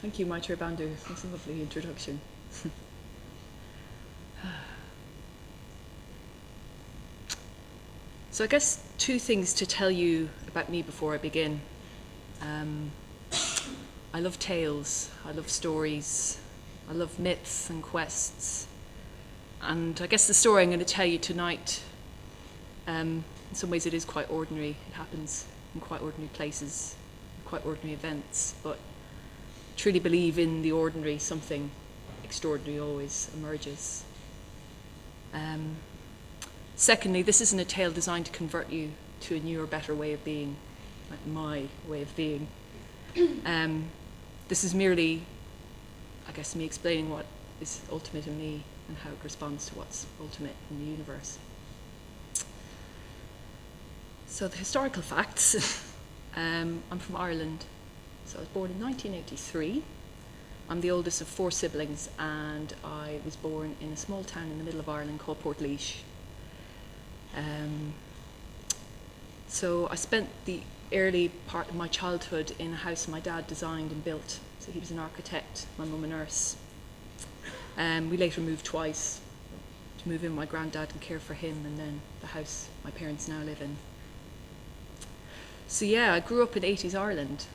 Thank you, Maitreya Bandhu. That's a lovely introduction. So I guess two things to tell you about me before I begin. I love tales, I love stories, I love myths and quests. And I guess the story I'm going to tell you tonight, in some ways it is quite ordinary. It happens in quite ordinary places, quite ordinary events, but I truly believe in the ordinary, something extraordinary always emerges. Secondly, this isn't a tale designed to convert you to a newer, better way of being, like my way of being. This is merely, I guess, me explaining what is ultimate in me and how it responds to what's ultimate in the universe. So the historical facts. I'm from Ireland. So I was born in 1983. I'm the oldest of 4 siblings, and I was born in a small town in the middle of Ireland called Portlaoise. So I spent the early part of my childhood in a house my dad designed and built. So he was an architect, my mum a nurse. We later moved twice, to move in with my granddad and care for him, and then the house my parents now live in. So yeah, I grew up in 80s Ireland.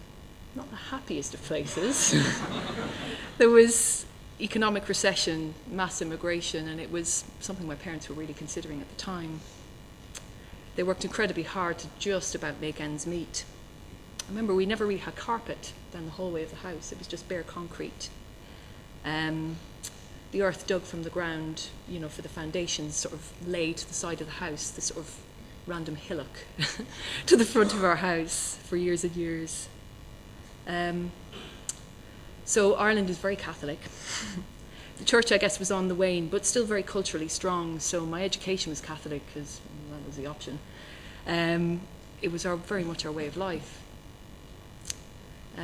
Not the happiest of places. There was economic recession, mass immigration, and it was something my parents were really considering at the time. They worked incredibly hard to just about make ends meet. I remember we never really had carpet down the hallway of the house. It was just bare concrete. The earth dug from the ground, for the foundations, sort of lay to the side of the house, this sort of random hillock to the front of our house for years and years. So Ireland is very Catholic. The church, I guess, was on the wane, but still very culturally strong. So my education was Catholic because that was the option. It was very much our way of life. So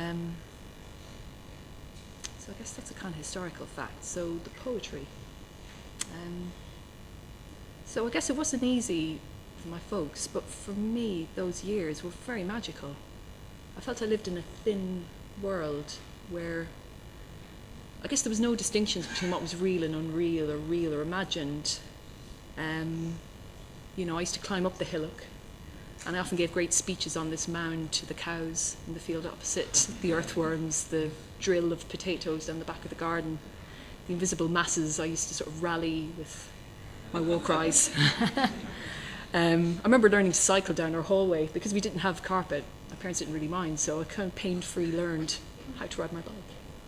I guess that's a kind of historical fact. So the poetry. So I guess it wasn't easy for my folks, but for me, those years were very magical. I felt I lived in a thin world where I guess there was no distinctions between what was real and unreal, or real or imagined. I used to climb up the hillock, and I often gave great speeches on this mound to the cows in the field opposite, the earthworms, the drill of potatoes down the back of the garden, the invisible masses. I used to sort of rally with my war cries. I remember learning to cycle down our hallway because we didn't have carpet. My parents didn't really mind, so I kind of pain-free learned how to ride my bike,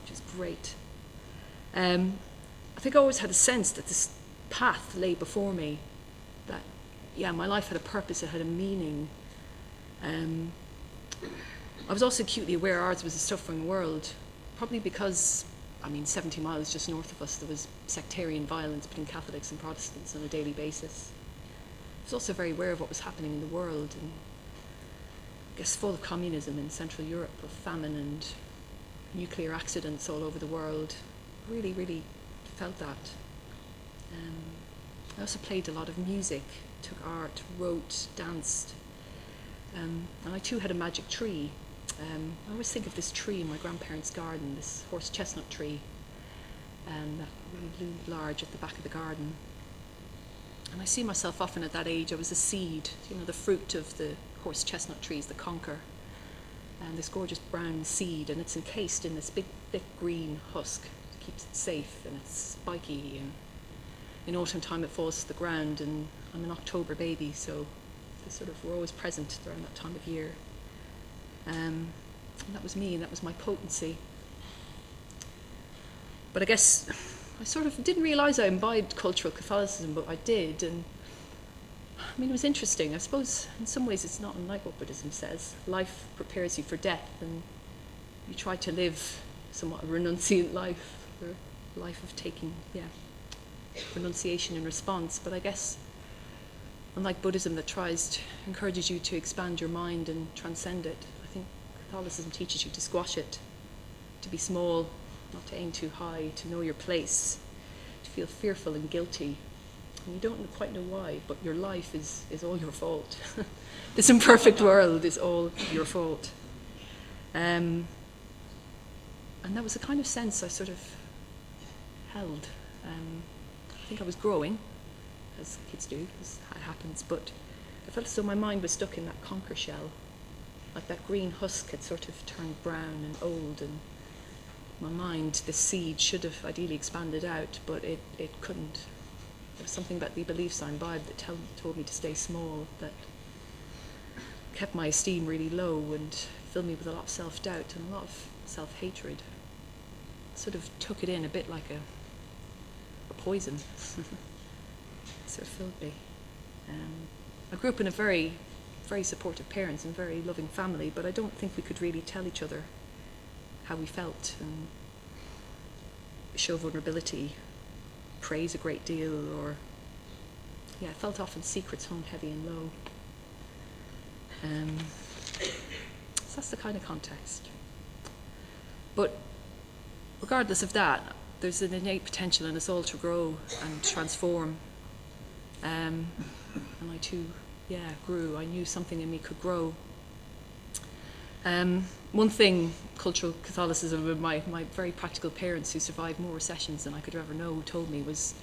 which is great. I think I always had a sense that this path lay before me, that, my life had a purpose, it had a meaning. I was also acutely aware ours was a suffering world, probably because, 70 miles just north of us, there was sectarian violence between Catholics and Protestants on a daily basis. I was also very aware of what was happening in the world, and I guess full of communism in Central Europe, of famine and nuclear accidents all over the world. Really, really felt that. I also played a lot of music, took art, wrote, danced, and I too had a magic tree. I always think of this tree in my grandparents' garden, this horse chestnut tree, that really loomed large at the back of the garden. And I see myself often at that age, I was a seed, the fruit of the horse chestnut trees, the conker, and this gorgeous brown seed, and it's encased in this big, thick green husk that keeps it safe, and it's spiky, and in autumn time it falls to the ground, and I'm an October baby, so we're always present around that time of year. And that was me, and that was my potency. But I guess I sort of didn't realise I imbibed cultural Catholicism, but I did, and it was interesting. I suppose in some ways it's not unlike what Buddhism says. Life prepares you for death, and you try to live somewhat a renunciant life, or a life of taking, renunciation in response. But I guess, unlike Buddhism that encourages you to expand your mind and transcend it, I think Catholicism teaches you to squash it, to be small, not to aim too high, to know your place, to feel fearful and guilty. And you don't quite know why, but your life is all your fault. This imperfect world is all your fault. And And that was the kind of sense I sort of held. I think I was growing, as kids do, as it happens, but I felt as though my mind was stuck in that conker shell. Like that green husk had sort of turned brown and old, and my mind, the seed, should have ideally expanded out, but it couldn't. There was something about the beliefs I imbibed that told me to stay small, that kept my esteem really low and filled me with a lot of self-doubt and a lot of self-hatred. Sort of took it in a bit like a poison. Sort of filled me. I grew up in a very, very supportive parents and very loving family, but I don't think we could really tell each other how we felt and show vulnerability, praise a great deal, or I felt often secrets hung heavy and low. So that's the kind of context. But regardless of that, there's an innate potential in us all to grow and transform. And I too, grew. I knew something in me could grow. One thing, cultural Catholicism, and my very practical parents who survived more recessions than I could ever know told me was,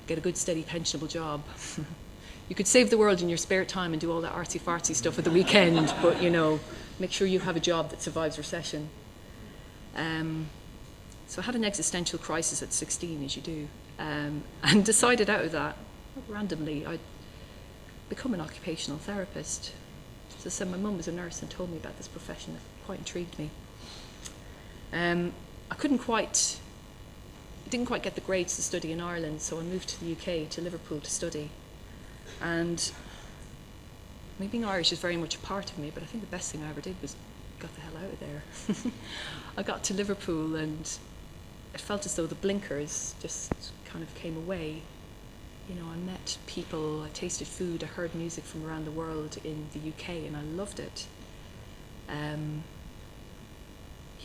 get a good, steady, pensionable job. You could save the world in your spare time and do all that artsy-fartsy stuff at the weekend, but, make sure you have a job that survives recession. So I had an existential crisis at 16, as you do, and decided out of that, randomly, I'd become an occupational therapist. So I said my mum was a nurse and told me about this profession that quite intrigued me. I didn't quite get the grades to study in Ireland, so I moved to the UK, to Liverpool, to study. And being Irish is very much a part of me, but I think the best thing I ever did was got the hell out of there. I got to Liverpool and it felt as though the blinkers just kind of came away. I met people, I tasted food, I heard music from around the world in the UK, and I loved it.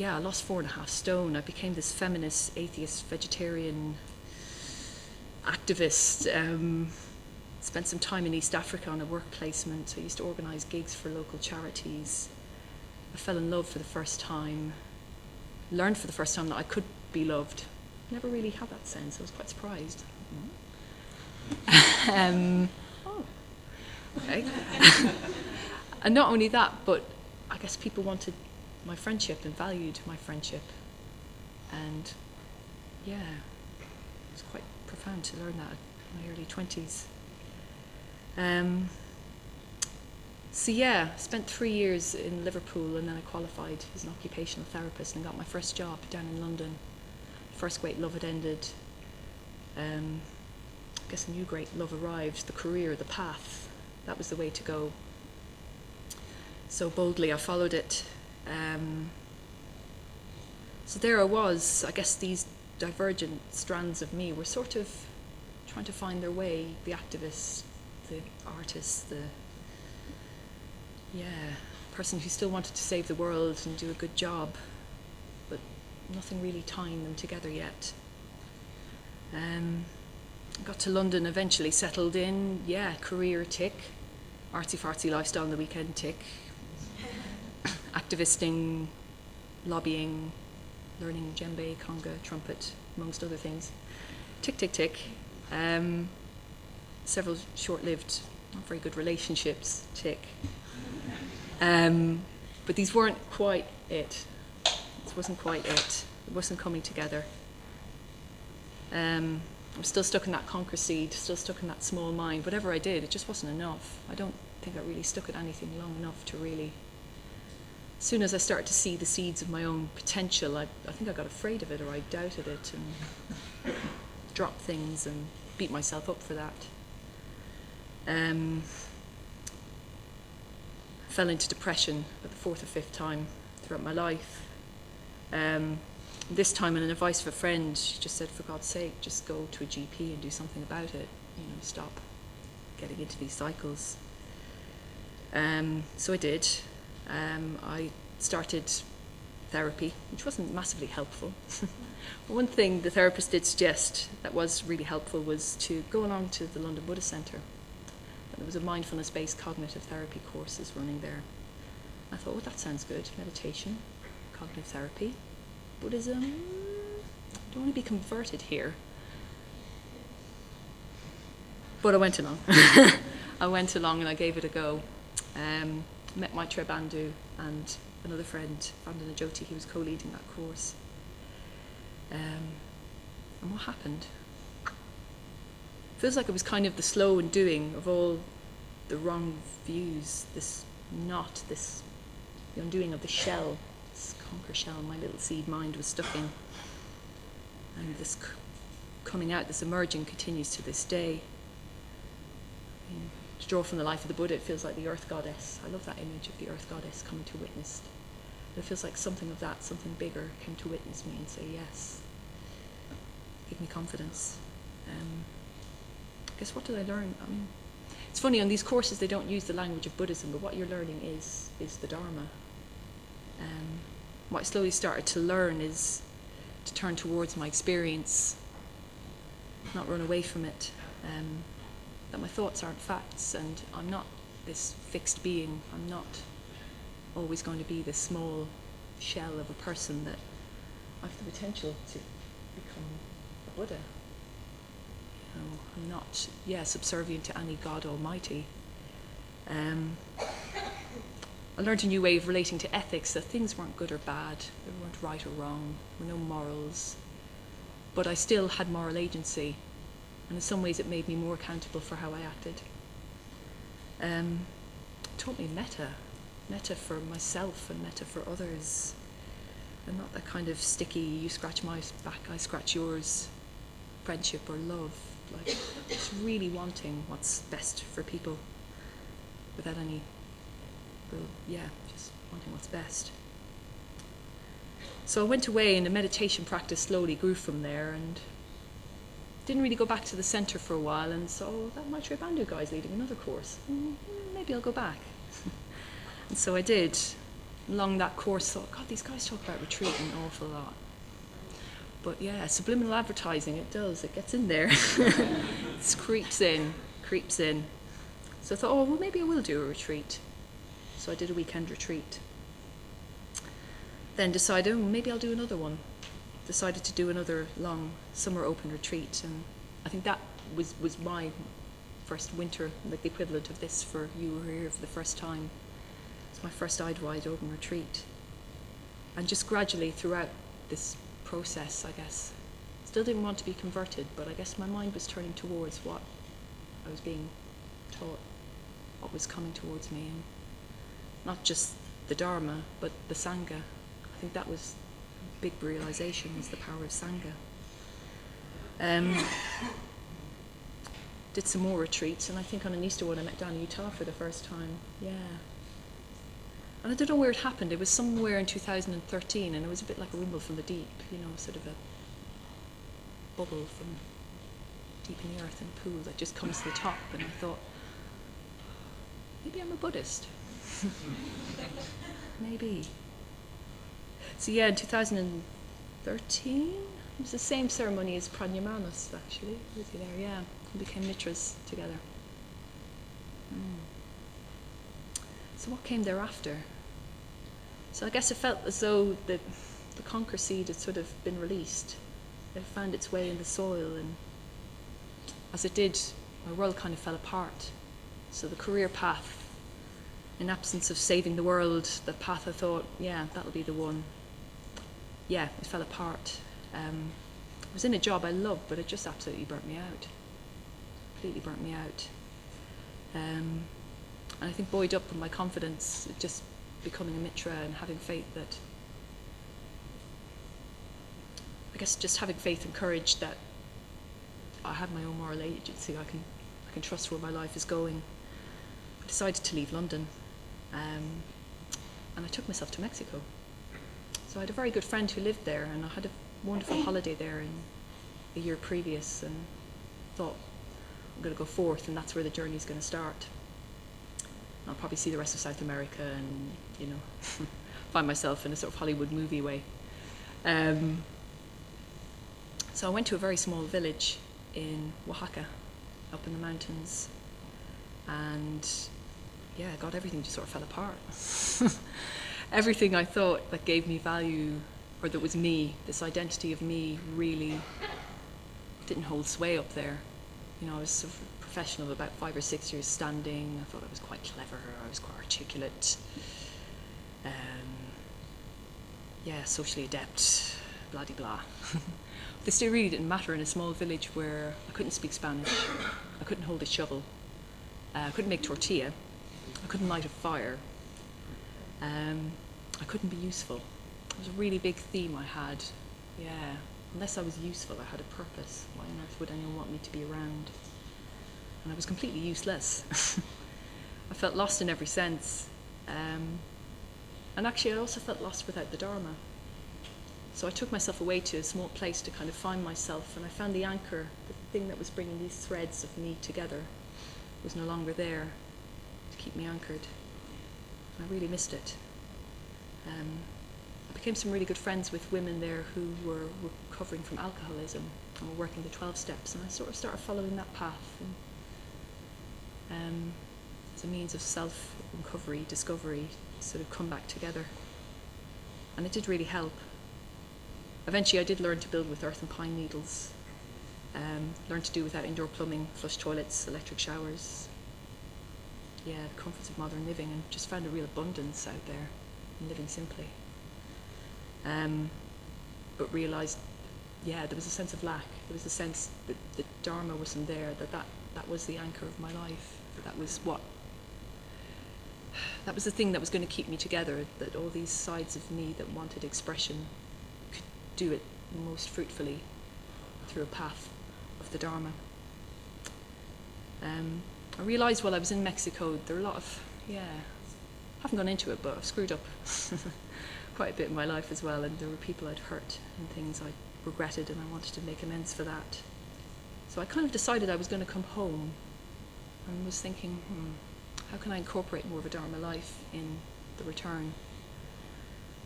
I lost 4.5 stone. I became this feminist, atheist, vegetarian activist. Spent some time in East Africa on a work placement. I used to organise gigs for local charities. I fell in love for the first time. Learned for the first time that I could be loved. Never really had that sense. I was quite surprised. Okay. And not only that, but I guess people wanted my friendship and valued my friendship. And it was quite profound to learn that in my early 20s. Spent 3 years in Liverpool, and then I qualified as an occupational therapist and got my first job down in London. First great love had ended. I guess a new great love arrived, the career, the path. That was the way to go. So boldly I followed it. So there I was. I guess these divergent strands of me were sort of trying to find their way, the activist, the artist, the person who still wanted to save the world and do a good job, but nothing really tying them together yet. Got to London, eventually settled in, career tick, artsy-fartsy lifestyle on the weekend tick, activisting, lobbying, learning djembe, conga, trumpet, amongst other things. Tick, tick, tick. Several short-lived, not very good relationships, tick. But these weren't quite it. This wasn't quite it. It wasn't coming together. I'm still stuck in that conquer seed, still stuck in that small mind. Whatever I did, it just wasn't enough. I don't think I really stuck at anything long enough to really... As soon as I started to see the seeds of my own potential, I think I got afraid of it, or I doubted it and dropped things and beat myself up for that. Fell into depression for the 4th or 5th time throughout my life. This time, in advice of a friend, she just said, for God's sake, just go to a GP and do something about it. Stop getting into these cycles. So I did. I started therapy, which wasn't massively helpful. But one thing the therapist did suggest that was really helpful was to go along to the London Buddhist Centre. There was a mindfulness-based cognitive therapy courses running there. I thought, that sounds good. Meditation, cognitive therapy. Buddhism, don't want to be converted here. But I went along. I went along and I gave it a go. Met Maitreya Bandhu and another friend, Vandana Jyoti, he was co-leading that course. And what happened? Feels like it was kind of the slow undoing of all the wrong views, this knot, this the undoing of the shell, this conquer shell my little seed mind was stuck in. And this coming out, this emerging continues to this day. To draw from the life of the Buddha, it feels like the earth goddess. I love that image of the earth goddess coming to witness. It feels like something of that, something bigger, came to witness me and say yes. Give me confidence. I guess what did I learn? I mean, it's funny, on these courses they don't use the language of Buddhism, but what you're learning is the Dharma. What I slowly started to learn is to turn towards my experience, not run away from it. That my thoughts aren't facts, and I'm not this fixed being. I'm not always going to be this small shell of a person, that I have the potential to become a Buddha. You know, I'm not, subservient to any God Almighty. I learned a new way of relating to ethics, that things weren't good or bad, they weren't right or wrong, there were no morals, but I still had moral agency. And in some ways it made me more accountable for how I acted. It taught me metta for myself and metta for others. And not that kind of sticky, you scratch my back, I scratch yours, friendship or love. Like, just really wanting what's best for people without any just wanting what's best. So I went away and the meditation practice slowly grew from there, and didn't really go back to the centre for a while, and so that Maitreya Bandhu guy's leading another course. Maybe I'll go back. And so I did. Along that course, thought, God, these guys talk about retreat an awful lot. But yeah, subliminal advertising, it does. It gets in there. It creeps in. So I thought, well, maybe I will do a retreat. So I did a weekend retreat. Then decided, maybe I'll do another one. Decided to do another long summer open retreat, and I think that was my first winter, like the equivalent of this for you who are here for the first time. It's my first wide open retreat. And just gradually throughout this process, I guess, still didn't want to be converted, but I guess my mind was turning towards what I was being taught, what was coming towards me, and not just the Dharma, but the Sangha. I think that was big realization, is the power of Sangha. Did some more retreats, and I think on an Easter one I met down in Utah for the first time. Yeah. And I don't know where it happened. It was somewhere in 2013, and it was a bit like a rumble from the deep, sort of a bubble from deep in the earth and pool that just comes to the top. And I thought, maybe I'm a Buddhist. Maybe. So yeah, in 2013, it was the same ceremony as Pranyamanas, actually. Was he there? Yeah. We became mitras together. So what came thereafter? So I guess it felt as though the conquer seed had sort of been released. It found its way in the soil, and as it did, my world kind of fell apart. So the career path, in absence of saving the world, the path I thought, that'll be the one. Yeah, it fell apart. I was in a job I loved, but it just absolutely burnt me out. Completely burnt me out. And I think buoyed up with my confidence, just becoming a mitra and having faith that, I guess just having faith and courage that I have my own moral agency, I can trust where my life is going. I decided to leave London, and I took myself to Mexico. So I had a very good friend who lived there, and I had a wonderful holiday there in the year previous, and thought, I'm going to go forth, and that's where the journey's going to start. I'll probably see the rest of South America and, find myself in a sort of Hollywood movie way. So I went to a very small village in Oaxaca, up in the mountains, and God, everything just sort of fell apart. Everything I thought that gave me value or that was me, this identity of me really didn't hold sway up there. You know, I was sort of professional about 5 or 6 years standing. I thought I was quite clever, I was quite articulate, socially adept, blah-de-blah. This still really didn't matter in a small village where I couldn't speak Spanish, I couldn't hold a shovel, I couldn't make tortilla, I couldn't light a fire, I couldn't be useful. It was a really big theme I had. Yeah, unless I was useful, I had a purpose. Why on earth would anyone want me to be around? And I was completely useless. I felt lost in every sense. And actually I also felt lost without the Dharma. So I took myself away to a small place to kind of find myself, and I found the anchor, the thing that was bringing these threads of me together, was no longer there to keep me anchored. I really missed it. I became some really good friends with women there who were recovering from alcoholism and were working the 12 steps, and I sort of started following that path. And, as a means of self-recovery, discovery, sort of come back together. And it did really help. Eventually I did learn to build with earth and pine needles, learn to do without indoor plumbing, flush toilets, electric showers. Yeah, the comforts of modern living, and just found a real abundance out there in living simply. But realised, there was a sense of lack. There was a sense that the Dharma wasn't there, that was the anchor of my life. That was the thing that was going to keep me together, that all these sides of me that wanted expression could do it most fruitfully through a path of the Dharma. I realised while I was in Mexico, there were a lot of, I haven't gone into it, but I've screwed up quite a bit in my life as well, and there were people I'd hurt and things I regretted, and I wanted to make amends for that. So I kind of decided I was going to come home, and was thinking, how can I incorporate more of a Dharma life in the return?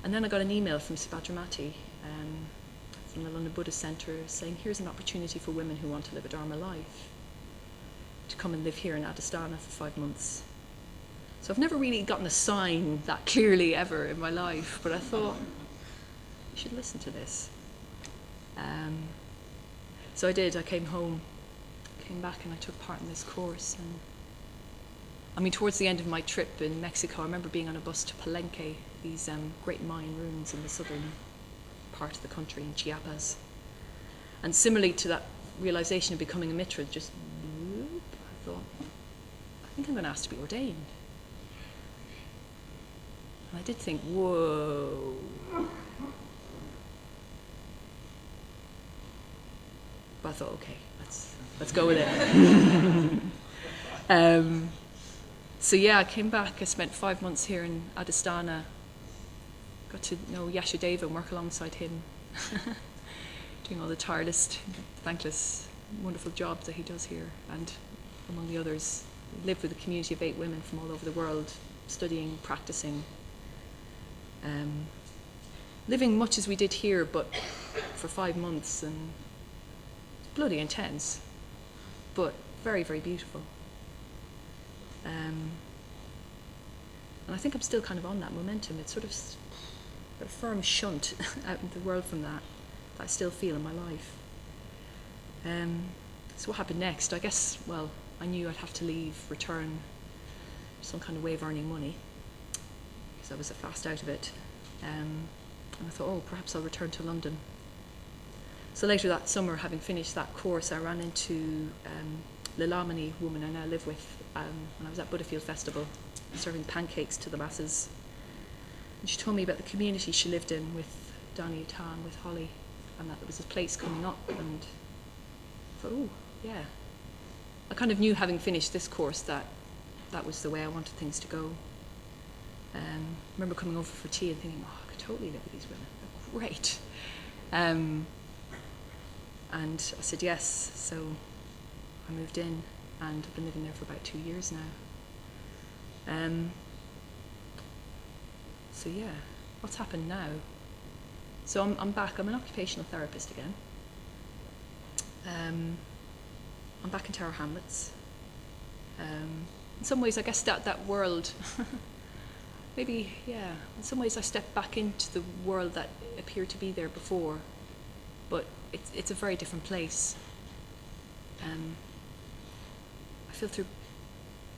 And then I got an email from Subhadramati, from the London Buddhist Centre, saying, here's an opportunity for women who want to live a Dharma life, to come and live here in Adhisthana for 5 months. So I've never really gotten a sign that clearly ever in my life, but I thought, you should listen to this. So I did. I came home, came back, and I took part in this course. And I mean, towards the end of my trip in Mexico, I remember being on a bus to Palenque, these great Mayan ruins in the southern part of the country, in Chiapas. And similarly to that realization of becoming a mitra, just whoop, I thought, I think I'm going to ask to be ordained. And I did think, whoa. But I thought, okay, let's go with it. So I came back. I spent 5 months here in Adhisthana. Got to know Yashadeva and work alongside him, doing all the tireless, thankless, wonderful jobs that he does here. And among the others, lived with a community of 8 women from all over the world, studying, practicing, living much as we did here, but for 5 months, and bloody intense, but very, very beautiful. And I think I'm still kind of on that momentum. It's sort of a firm shunt out into the world from that I still feel in my life. So what happened next? I guess, I knew I'd have to leave, return, some kind of way of earning money, because I was fast out of it. And I thought, perhaps I'll return to London. So later that summer, having finished that course, I ran into Lilamani, woman I now live with, when I was at Buddhafield Festival, serving pancakes to the masses. And she told me about the community she lived in with Dani Tan, with Holly, and that there was a place coming up, and I thought, I kind of knew, having finished this course, that was the way I wanted things to go. I remember coming over for tea and thinking, I could totally live with these women, they're great. And I said yes, so I moved in, and I've been living there for about 2 years now. What's happened now? So I'm back. I'm an occupational therapist again. I'm back in Tower Hamlets. In some ways, I guess that world maybe, yeah, in some ways I stepped back into the world that appeared to be there before, but it's a very different place. I feel through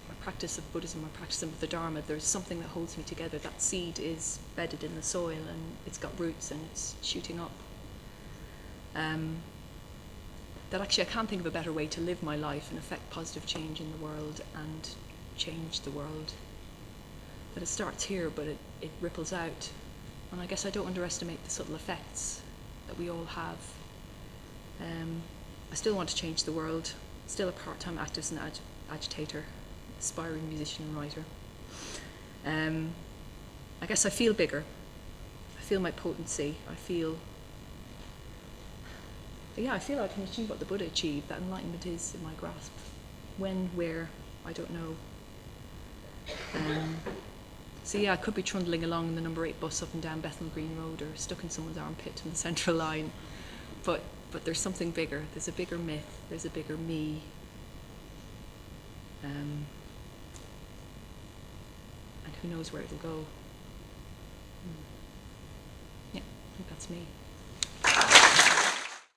my practice of Buddhism, my practice of the Dharma, there's something that holds me together. That seed is bedded in the soil and it's got roots and it's shooting up. That actually I can't think of a better way to live my life and affect positive change in the world and change the world. That it starts here, but it ripples out. And I guess I don't underestimate the subtle effects that we all have. I still want to change the world. Still a part-time activist and agitator, aspiring musician and writer. I guess I feel bigger. I feel my potency. I feel I can achieve what the Buddha achieved. That enlightenment is in my grasp. When, where, I don't know. So yeah, I could be trundling along the number 8 bus up and down Bethnal Green Road or stuck in someone's armpit in the Central Line. But there's something bigger. There's a bigger myth. There's a bigger me. And who knows where it'll go. Yeah, I think that's me.